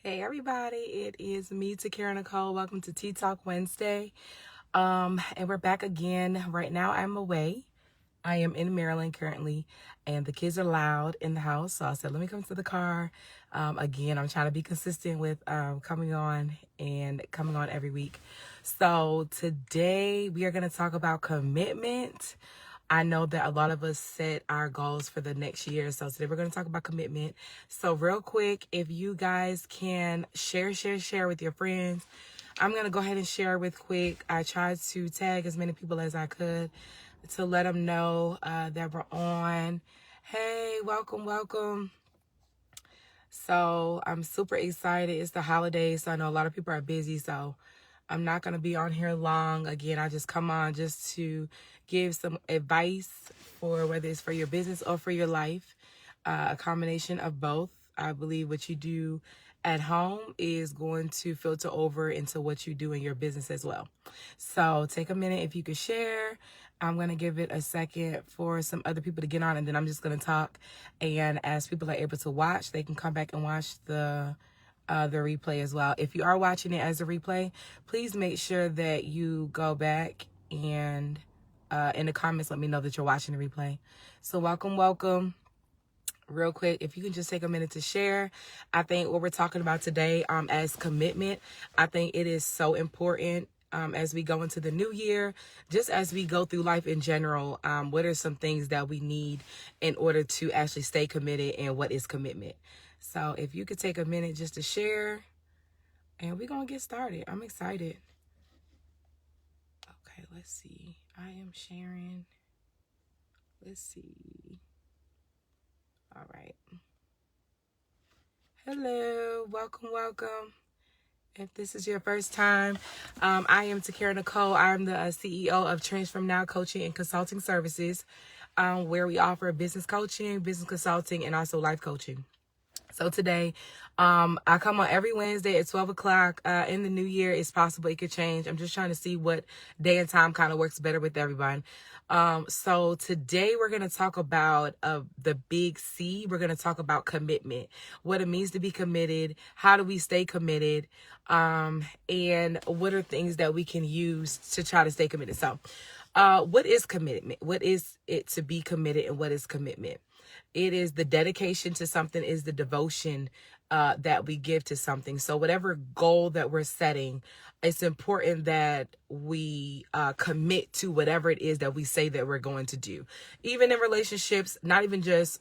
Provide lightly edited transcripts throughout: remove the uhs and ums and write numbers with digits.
Hey everybody, it is me, Takara Nicole. Welcome to Tea Talk Wednesday. And we're back again. Right now I'm away. I am in Maryland currently, and the kids are loud in the house. So I said, let me come to the car. Again, I'm trying to be consistent with coming on every week. So today we are going to talk about commitment. I know that a lot of us set our goals for the next year. So today we're going to talk about commitment. So real quick, if you guys can share with your friends. I'm going to go ahead and share with quick. I tried to tag as many people as I could to let them know that we're on. Hey, welcome. So I'm super excited. It's the holidays, so I know a lot of people are busy, so I'm not going to be on here long. Again, I just come on just to give some advice for whether it's for your business or for your life, a combination of both. I believe what you do at home is going to filter over into what you do in your business as well. So take a minute if you could share. I'm going to give it a second for some other people to get on, and then I'm just going to talk. And as people are able to watch, they can come back and watch the replay as well. If you are watching it as a replay, please make sure that you go back and in the comments, let me know that you're watching the replay. So welcome. Real quick, if you can just take a minute to share. I think what we're talking about today as commitment, I think it is so important as we go into the new year, just as we go through life in general. What are some things that we need in order to actually stay committed, and what is commitment? So if you could take a minute just to share, and we're going to get started. I'm excited. Okay, let's see. I am sharing. Let's see. All right. Hello. Welcome. If this is your first time, I am Takara Nicole. I'm the CEO of Transform Now Coaching and Consulting Services, where we offer business coaching, business consulting, and also life coaching. So today, I come on every Wednesday at 12 o'clock. In the new year, it's possible it could change. I'm just trying to see what day and time kind of works better with everyone. So today we're going to talk about the big C. We're going to talk about commitment, what it means to be committed, how do we stay committed, and what are things that we can use to try to stay committed. So what is commitment? What is it to be committed, and what is commitment? It is the dedication to something, is the devotion that we give to something. So whatever goal that we're setting, it's important that we commit to whatever it is that we say that we're going to do. Even in relationships, not even just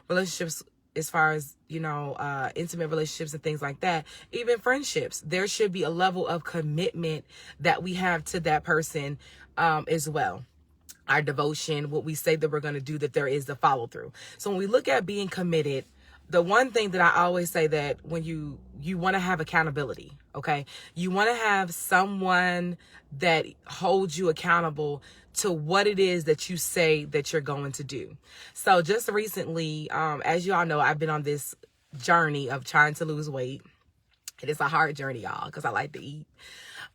relationships as far as, intimate relationships and things like that, even friendships, there should be a level of commitment that we have to that person as well. Our devotion, what we say that we're going to do, that there is the follow through. So when we look at being committed, the one thing that I always say, that when you want to have accountability, okay, you want to have someone that holds you accountable to what it is that you say that you're going to do. So just recently, as you all know, I've been on this journey of trying to lose weight. It is a hard journey, y'all, because I like to eat.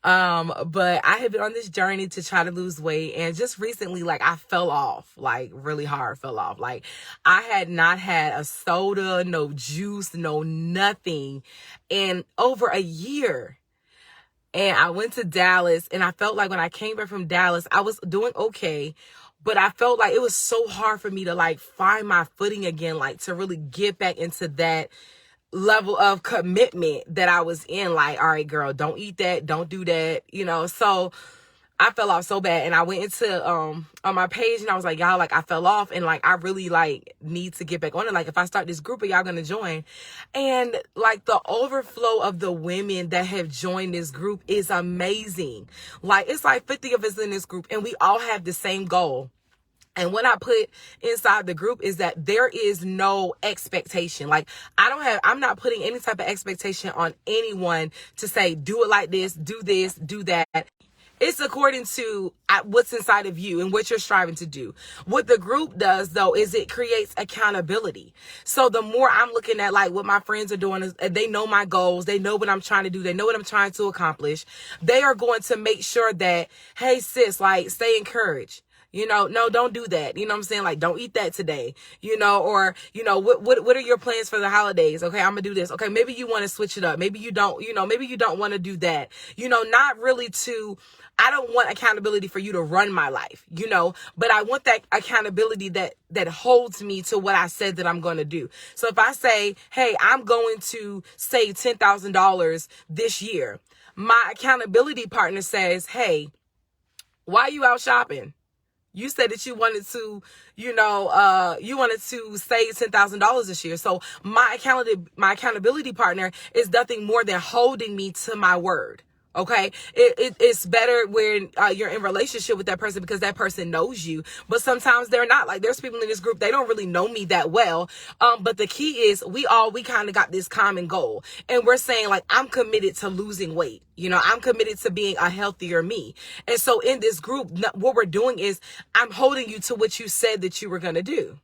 But I have been on this journey to try to lose weight, and just recently, I fell off, really hard fell off. I had not had a soda, no juice, no nothing in over a year. And I went to Dallas, and I felt like when I came back from Dallas, I was doing okay, but I felt like it was so hard for me to find my footing again, to really get back into that level of commitment that I was in. All right, girl, don't eat that, don't do that, so I fell off so bad. And I went into on my page, and I was like, y'all, I fell off, and I really need to get back on it. If I start this group, are y'all gonna join? And the overflow of the women that have joined this group is amazing. It's 50 of us in this group, and we all have the same goal. And what I put inside the group is that there is no expectation. I'm not putting any type of expectation on anyone to say, do it like this, do that. It's according to what's inside of you and what you're striving to do. What the group does, though, is it creates accountability. So the more I'm looking at what my friends are doing, is they know my goals. They know what I'm trying to do. They know what I'm trying to accomplish. They are going to make sure that, hey, sis, stay encouraged. No, don't do that. You know what I'm saying? Like, don't eat that today, or, what are your plans for the holidays? Okay, I'm gonna do this. Okay, maybe you want to switch it up. Maybe you don't, maybe you don't want to do that. Not really I don't want accountability for you to run my life, but I want that accountability that holds me to what I said that I'm going to do. So if I say, hey, I'm going to save $10,000 this year, my accountability partner says, hey, why are you out shopping? You said that you wanted to, you wanted to save $10,000 this year. So my accountability partner is nothing more than holding me to my word. Okay, it's better when you're in relationship with that person because that person knows you, but sometimes they're not. Like, there's people in this group, they don't really know me that well. But the key is we kind of got this common goal, and we're saying, like, I'm committed to losing weight. I'm committed to being a healthier me. And so in this group, what we're doing is I'm holding you to what you said that you were going to do.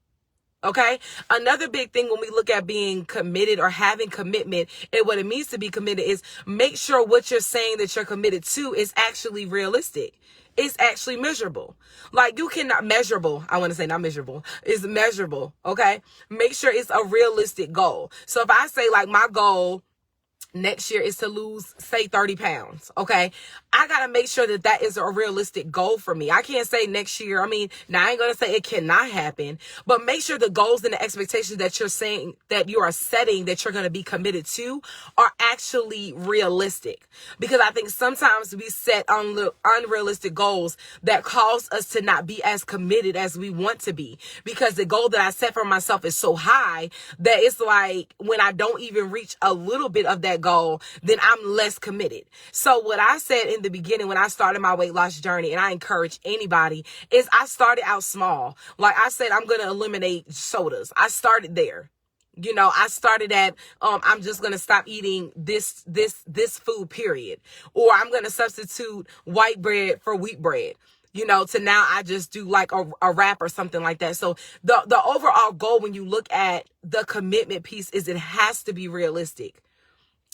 Okay. Another big thing when we look at being committed or having commitment and what it means to be committed is make sure what you're saying that you're committed to is actually realistic. It's actually measurable. Like, you cannot measurable. I want to say not measurable. It's measurable. Okay. Make sure it's a realistic goal. So if I say, like, my goal next year is to lose, say, 30 pounds. Okay. I got to make sure that is a realistic goal for me. I can't say next year. I mean, now I ain't going to say it cannot happen, but make sure the goals and the expectations that you're saying that you are setting that you're going to be committed to are actually realistic. Because I think sometimes we set unrealistic goals that cause us to not be as committed as we want to be. Because the goal that I set for myself is so high that it's like when I don't even reach a little bit of that goal, then I'm less committed. So what I said in the beginning when I started my weight loss journey, and I encourage anybody, is I started out small. Like I said, I'm going to eliminate sodas. I started there. I started at, I'm just going to stop eating this food, period. Or I'm going to substitute white bread for wheat bread. To now I just do like a wrap or something like that. So the overall goal when you look at the commitment piece is it has to be realistic.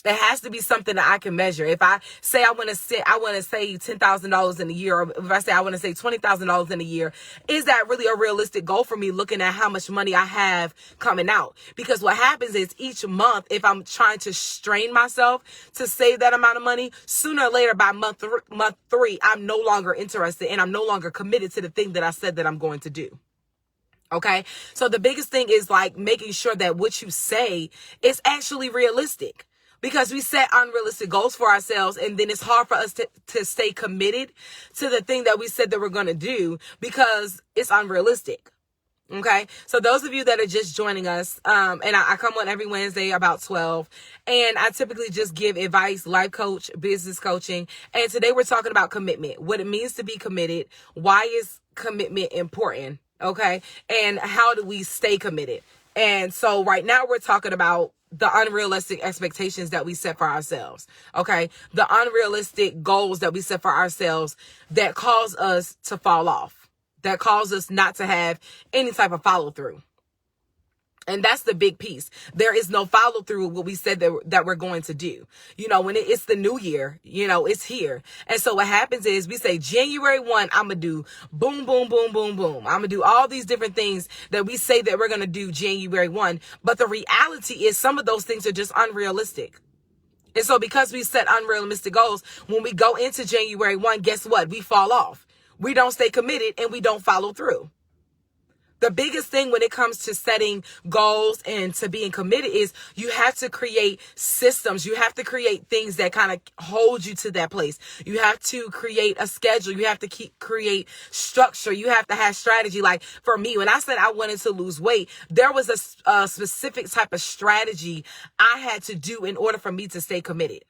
It has to be something that I can measure. If I say I want to save $10,000 in a year, or if I say I want to save $20,000 in a year, is that really a realistic goal for me looking at how much money I have coming out? Because what happens is each month, if I'm trying to strain myself to save that amount of money, sooner or later by month three, I'm no longer interested and I'm no longer committed to the thing that I said that I'm going to do. Okay. So the biggest thing is like making sure that what you say is actually realistic. Because we set unrealistic goals for ourselves, and then it's hard for us to stay committed to the thing that we said that we're going to do because it's unrealistic. Okay. So those of you that are just joining us, and I come on every Wednesday about 12, and I typically just give advice, life coach, business coaching. And today we're talking about commitment, what it means to be committed. Why is commitment important? Okay. And how do we stay committed? And so right now we're talking about the unrealistic expectations that we set for ourselves. Okay. The unrealistic goals that we set for ourselves that cause us to fall off, that cause us not to have any type of follow through. And that's the big piece. There is no follow through with what we said that we're going to do. When it's the new year, it's here. And so what happens is we say January 1, I'm going to do boom, boom, boom, boom, boom. I'm going to do all these different things that we say that we're going to do January 1. But the reality is some of those things are just unrealistic. And so because we set unrealistic goals, when we go into January 1, guess what? We fall off. We don't stay committed and we don't follow through. The biggest thing when it comes to setting goals and to being committed is you have to create systems. You have to create things that kind of hold you to that place. You have to create a schedule. You have to create structure. You have to have strategy. Like for me, when I said I wanted to lose weight, there was a specific type of strategy I had to do in order for me to stay committed,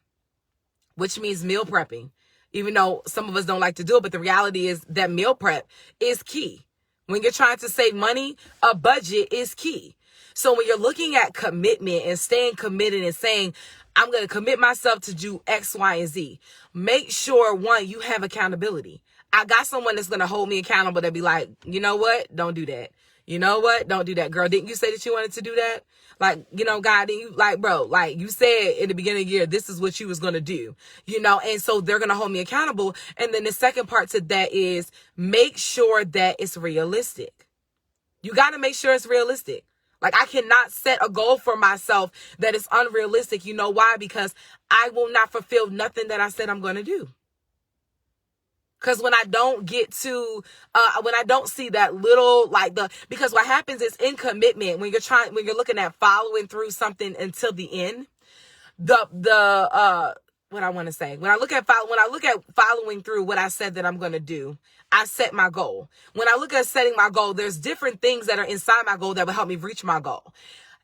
which means meal prepping. Even though some of us don't like to do it, but the reality is that meal prep is key. When you're trying to save money, a budget is key. So when you're looking at commitment and staying committed and saying, I'm going to commit myself to do X, Y, and Z, make sure, one, you have accountability. I got someone that's going to hold me accountable to be like, you know what? Don't do that. You know what? Don't do that, girl. Didn't you say that you wanted to do that? Like, God, didn't you, like, bro, like you said in the beginning of the year, this is what you was going to do, and so they're going to hold me accountable. And then the second part to that is make sure that it's realistic. You got to make sure it's realistic. Like, I cannot set a goal for myself that is unrealistic. You know why? Because I will not fulfill nothing that I said I'm going to do. Because when I don't when I don't see that little, because what happens is in commitment, when you're looking at following through something until the end, what I want to say, when I look at following through what I said that I'm going to do, I set my goal. When I look at setting my goal, there's different things that are inside my goal that will help me reach my goal.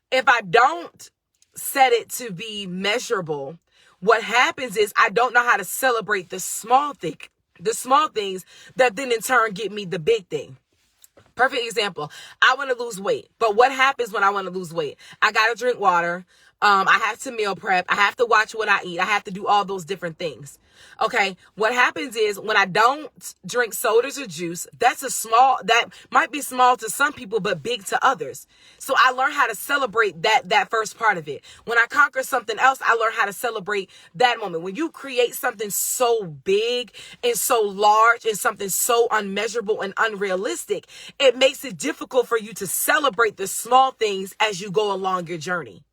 If I don't set it to be measurable, what happens is I don't know how to celebrate the small things that then in turn get me the big thing. Perfect example. I want to lose weight. But what happens when I want to lose weight? I got to drink water. I have to meal prep. I have to watch what I eat. I have to do all those different things. Okay. What happens is when I don't drink sodas or juice, that might be small to some people, but big to others. So I learn how to celebrate that first part of it. When I conquer something else, I learn how to celebrate that moment. When you create something so big and so large and something so unmeasurable and unrealistic, it makes it difficult for you to celebrate the small things as you go along your journey.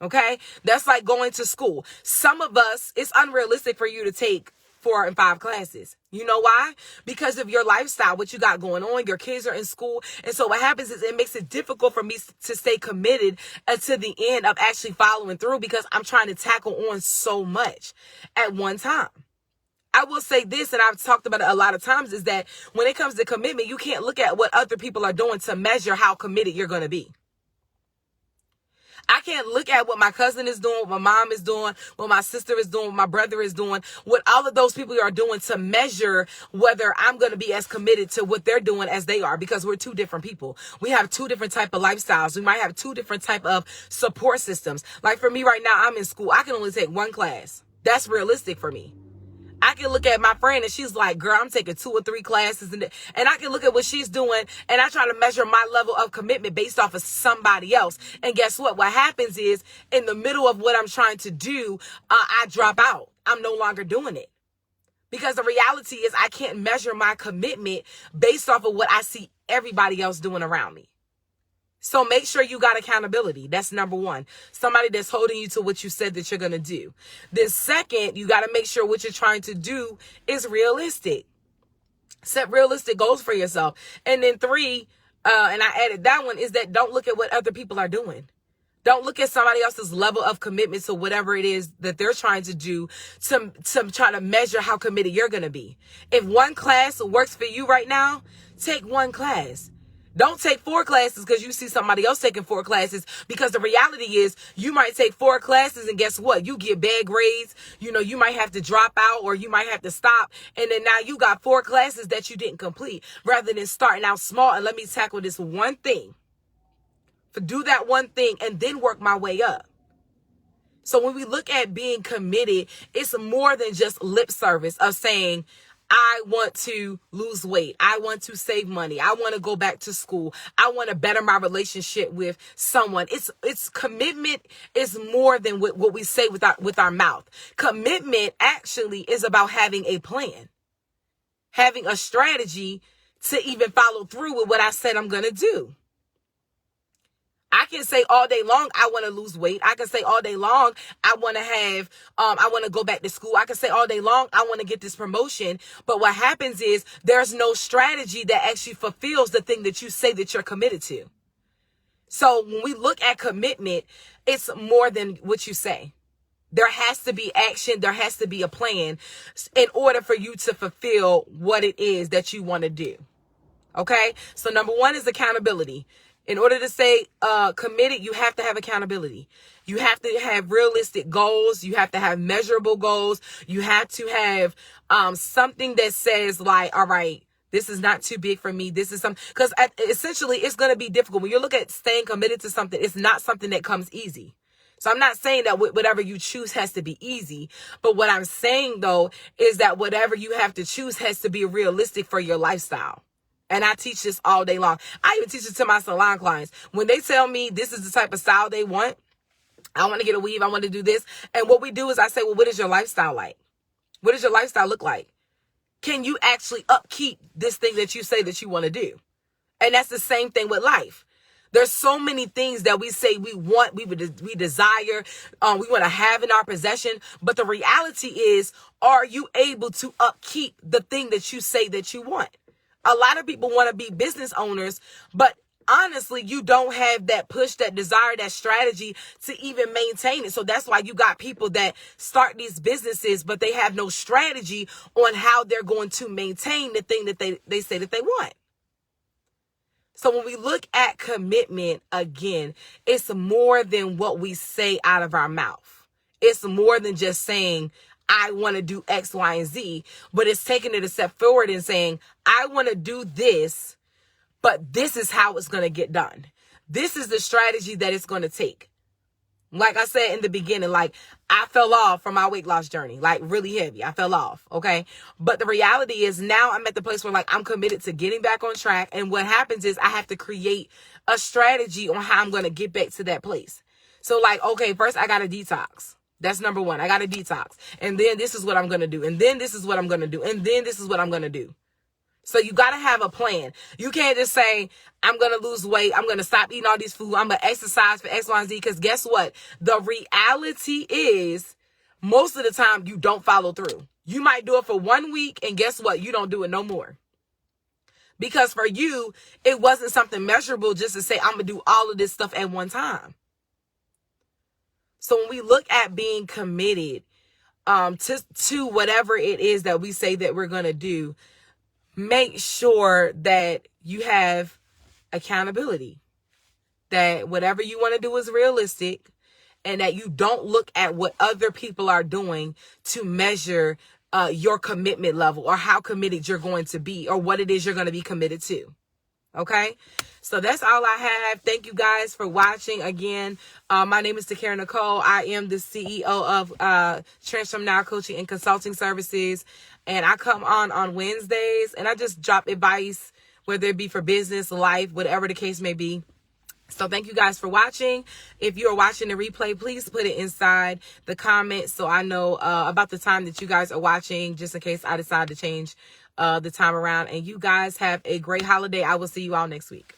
Okay, that's like going to school. Some of us, it's unrealistic for you to take 4 and 5 classes. You know why? Because of your lifestyle, what you got going on. Your kids are in school. And so what happens is it makes it difficult for me to stay committed to the end of actually following through because I'm trying to tackle on so much at one time. I will say this, and I've talked about it a lot of times, is that when it comes to commitment, you can't look at what other people are doing to measure how committed you're going to be. I can't look at what my cousin is doing, what my mom is doing, what my sister is doing, what my brother is doing, what all of those people are doing to measure whether I'm going to be as committed to what they're doing as they are, because we're two different people. We have two different type of lifestyles. We might have two different type of support systems. Like for me right now, I'm in school. I can only take 1 class. That's realistic for me. I can look at my friend and she's like, girl, I'm taking 2 or 3 classes. And I can look at what she's doing and I try to measure my level of commitment based off of somebody else. And guess what? What happens is in the middle of what I'm trying to do, I drop out. I'm no longer doing it. Because the reality is I can't measure my commitment based off of what I see everybody else doing around me. So make sure you got accountability. That's number 1. Somebody that's holding you to what you said that you're going to do. Then second, you got to make sure what you're trying to do is realistic. Set realistic goals for yourself. And then 3, and I added that one, is that don't look at what other people are doing. Don't look at somebody else's level of commitment to whatever it is that they're trying to do to try to measure how committed you're going to be. If 1 class works for you right now, take 1 class. Don't take 4 classes because you see somebody else taking 4 classes, because the reality is you might take 4 classes and guess what? You get bad grades. You might have to drop out or you might have to stop. And then now you got 4 classes that you didn't complete, rather than starting out small and let me tackle this one thing. Do that one thing and then work my way up. So when we look at being committed, it's more than just lip service of saying, I want to lose weight. I want to save money. I want to go back to school. I want to better my relationship with someone. It's commitment is more than what we say with our mouth. Commitment actually is about having a plan, having a strategy to even follow through with what I said I'm going to do. I can say all day long, I want to lose weight. I can say all day long, I want to go back to school. I can say all day long, I want to get this promotion. But what happens is there's no strategy that actually fulfills the thing that you say that you're committed to. So when we look at commitment, it's more than what you say. There has to be action. There has to be a plan in order for you to fulfill what it is that you want to do. Okay. So number 1 is accountability. In order to stay committed, you have to have accountability. You have to have realistic goals. You have to have measurable goals. You have to have something that says like, all right, this is not too big for me. This is something, because essentially it's going to be difficult. When you look at staying committed to something, it's not something that comes easy. So I'm not saying that whatever you choose has to be easy. But what I'm saying, though, is that whatever you have to choose has to be realistic for your lifestyle. And I teach this all day long. I even teach it to my salon clients. When they tell me this is the type of style they want, I want to get a weave, I want to do this. And what we do is I say, well, what is your lifestyle like? What does your lifestyle look like? Can you actually upkeep this thing that you say that you want to do? And that's the same thing with life. There's so many things that we say we want, we desire, we want to have in our possession. But the reality is, are you able to upkeep the thing that you say that you want? A lot of people want to be business owners, but honestly, you don't have that push, that desire, that strategy to even maintain it. So that's why you got people that start these businesses, but they have no strategy on how they're going to maintain the thing that they say that they want. So when we look at commitment, again, it's more than what we say out of our mouth. It's more than just saying, I want to do X, Y, and Z, but it's taking it a step forward and saying, I want to do this, but this is how it's going to get done. This is the strategy that it's going to take. Like I said in the beginning, like I fell off from my weight loss journey, like really heavy. I fell off. Okay. But the reality is now I'm at the place where like I'm committed to getting back on track. And what happens is I have to create a strategy on how I'm going to get back to that place. So like, okay, first I got to detox. That's number one. I got to detox. And then this is what I'm going to do. And then this is what I'm going to do. And then this is what I'm going to do. So you got to have a plan. You can't just say, I'm going to lose weight. I'm going to stop eating all these food. I'm going to exercise for X, Y, and Z. Because guess what? The reality is most of the time you don't follow through. You might do it for 1 week and guess what? You don't do it no more. Because for you, it wasn't something measurable just to say, I'm going to do all of this stuff at one time. So when we look at being committed to whatever it is that we say that we're going to do, make sure that you have accountability, that whatever you want to do is realistic, and that you don't look at what other people are doing to measure your commitment level or how committed you're going to be or what it is you're going to be committed to. Okay, so that's all I have. Thank you guys for watching. Again, my name is Takara Nicole. I am the CEO of Transform Now Coaching and Consulting Services. And I come on Wednesdays and I just drop advice, whether it be for business, life, whatever the case may be. So thank you guys for watching. If you are watching the replay, please put it inside the comments so I know about the time that you guys are watching, just in case I decide to change the time around. And you guys have a great holiday. I will see you all next week.